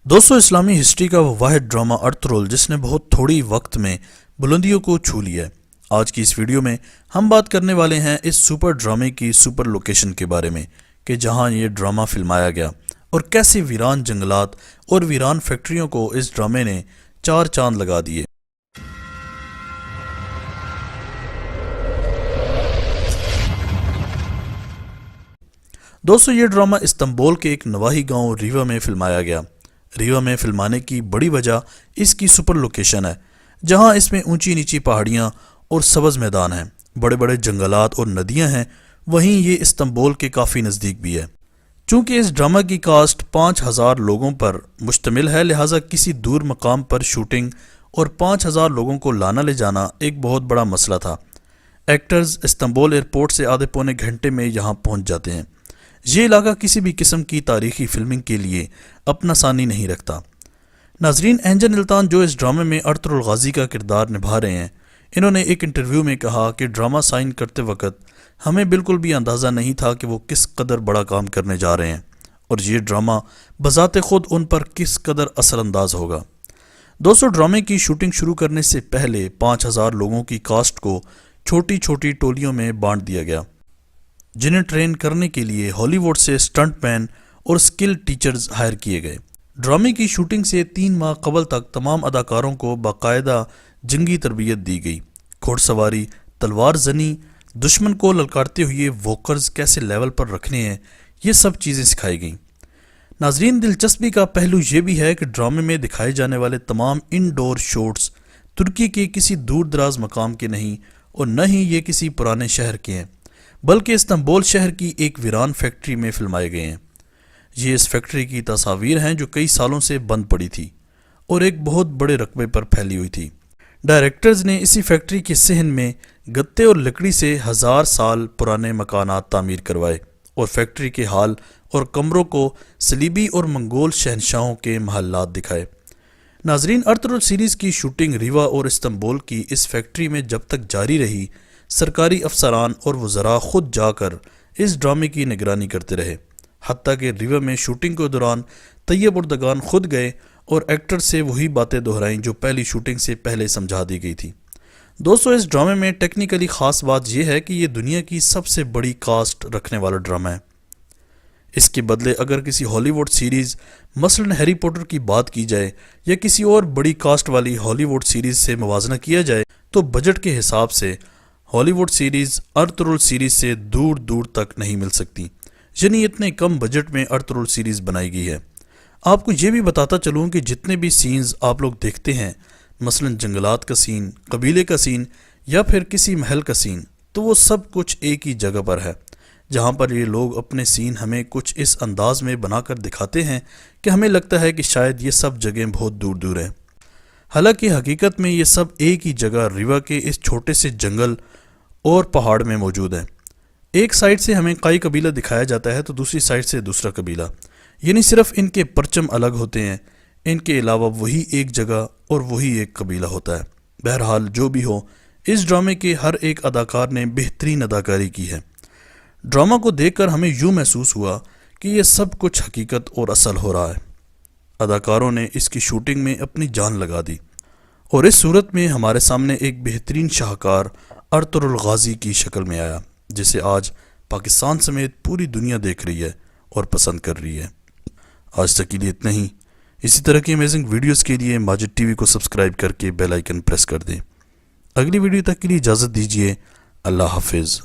दोस्तों, इस्लामी हिस्ट्री का वो वाहिद ड्रामा अर्तुगरुल जिसने बहुत थोड़ी वक्त में बुलंदियों को छू लिया है। आज की इस वीडियो में हम बात करने वाले हैं इस सुपर ड्रामे की सुपर लोकेशन के बारे में कि जहां ये ड्रामा फिल्माया गया और कैसे वीरान जंगलात और वीरान फैक्ट्रियों को इस ड्रामे ने चार चांद लगा दिए। दोस्तों, ये ड्रामा इस्तांबुल के एक नवाही गांव रीवा में फिल्माया गया। रीवा में फिल्माने की बड़ी वजह इसकी सुपर लोकेशन है, जहां इसमें ऊंची नीची पहाड़ियां और सब्ज मैदान हैं, बड़े बड़े जंगलात और नदियां हैं। वहीं ये इस्तांबुल के काफ़ी नज़दीक भी है। चूँकि इस ड्रामा की कास्ट 5000 लोगों पर मुश्तमिल है, लिहाजा किसी दूर मकाम पर शूटिंग और 5000 लोगों को लाना ले जाना एक बहुत बड़ा मसला था। एक्टर्स इस्तांबुल एयरपोर्ट से आधे पौने घंटे में यहाँ पहुँच जाते हैं। ये इलाका किसी भी किस्म की तारीखी फिल्मिंग के लिए अपना सानी नहीं रखता। नाजरीन, एंजन इल्तान जो इस ड्रामे में अर्तुगरुल गाजी का किरदार निभा रहे हैं, इन्होंने एक इंटरव्यू में कहा कि ड्रामा साइन करते वक्त हमें बिल्कुल भी अंदाज़ा नहीं था कि वो किस कदर बड़ा काम करने जा रहे हैं और ये ड्रामा बज़ाते खुद उन पर किस कदर असरअंदाज होगा। दोस्तों, ड्रामे की शूटिंग शुरू करने से पहले 5000 लोगों की कास्ट को छोटी छोटी टोलियों में बांट दिया गया, जिन्हें ट्रेन करने के लिए हॉलीवुड से स्टंटमैन और स्किल टीचर्स हायर किए गए। ड्रामे की शूटिंग से 3 माह कबल तक तमाम अदाकारों को बाकायदा जंगी तरबियत दी गई। घुड़सवारी, तलवार जनी, दुश्मन को ललकारते हुए वॉकर्स कैसे लेवल पर रखने हैं, ये सब चीज़ें सिखाई गईं। नाजरीन, दिलचस्पी का पहलू ये भी है कि ड्रामे में दिखाए जाने वाले तमाम इनडोर शॉट्स तुर्की के किसी दूर दराज मकाम के नहीं और न ही ये किसी पुराने शहर के हैं, बल्कि इस्तांबुल शहर की एक वीरान फैक्ट्री में फिल्माए गए हैं। ये इस फैक्ट्री की तस्वीर हैं जो कई सालों से बंद पड़ी थी और एक बहुत बड़े रकबे पर फैली हुई थी। डायरेक्टर्स ने इसी फैक्ट्री के सहन में गत्ते और लकड़ी से 1000 साल पुराने मकानात तामीर करवाए और फैक्ट्री के हाल और कमरों को सलीबी और मंगोल शहनशाहों के महल्लात दिखाए। नाजरीन, अर्तुगरुल सीरीज़ की शूटिंग रीवा और इस्तांबुल की इस फैक्ट्री में जब तक जारी रही, सरकारी अफसरान और वज़रा खुद जाकर इस ड्रामे की निगरानी करते रहे। हत्ता कि रीवा में शूटिंग के दौरान तैयब उर्दगान खुद गए और एक्टर से वही बातें दोहराईं जो पहली शूटिंग से पहले समझा दी गई थी। दोस्तों, इस ड्रामे में टेक्निकली ख़ास बात यह है कि ये दुनिया की सबसे बड़ी कास्ट रखने वाला ड्रामा है। इसके बदले अगर किसी हॉलीवुड सीरीज़ मसलन हैरी पॉटर की बात की जाए या किसी और बड़ी कास्ट वाली हॉलीवुड सीरीज़ से मुवाजना किया जाए, तो बजट के हिसाब से हॉलीवुड सीरीज़ अर्तुगरुल सीरीज़ से दूर दूर तक नहीं मिल सकती। यानी इतने कम बजट में अर्तुगरुल सीरीज़ बनाई गई है। आपको ये भी बताता चलूँ कि जितने भी सीन्स आप लोग देखते हैं, मसलन जंगलात का सीन, कबीले का सीन या फिर किसी महल का सीन, तो वो सब कुछ एक ही जगह पर है, जहाँ पर ये लोग अपने सीन हमें कुछ इस अंदाज में बनाकर दिखाते हैं कि हमें लगता है कि शायद ये सब जगह बहुत दूर दूर हैं। हालांकि हकीकत में ये सब एक ही जगह रीवा के इस छोटे से जंगल और पहाड़ में मौजूद है। एक साइड से हमें कई कबीला दिखाया जाता है तो दूसरी साइड से दूसरा कबीला, यानी सिर्फ इनके परचम अलग होते हैं, इनके अलावा वही एक जगह और वही एक कबीला होता है। बहरहाल जो भी हो, इस ड्रामे के हर एक अदाकार ने बेहतरीन अदाकारी की है। ड्रामा को देखकर हमें यूँ महसूस हुआ कि ये सब कुछ हकीकत और असल हो रहा है। अदाकारों ने इसकी शूटिंग में अपनी जान लगा दी और इस सूरत में हमारे सामने एक बेहतरीन शाहकार अर्तुगरुल गाजी की शक्ल में आया, जिसे आज पाकिस्तान समेत पूरी दुनिया देख रही है और पसंद कर रही है। आज तक के लिए इतना ही। इसी तरह की अमेजिंग वीडियोस के लिए माजिद टीवी को सब्सक्राइब करके बेल आइकन प्रेस कर दें। अगली वीडियो तक के लिए इजाज़त दीजिए। अल्लाह हाफिज़।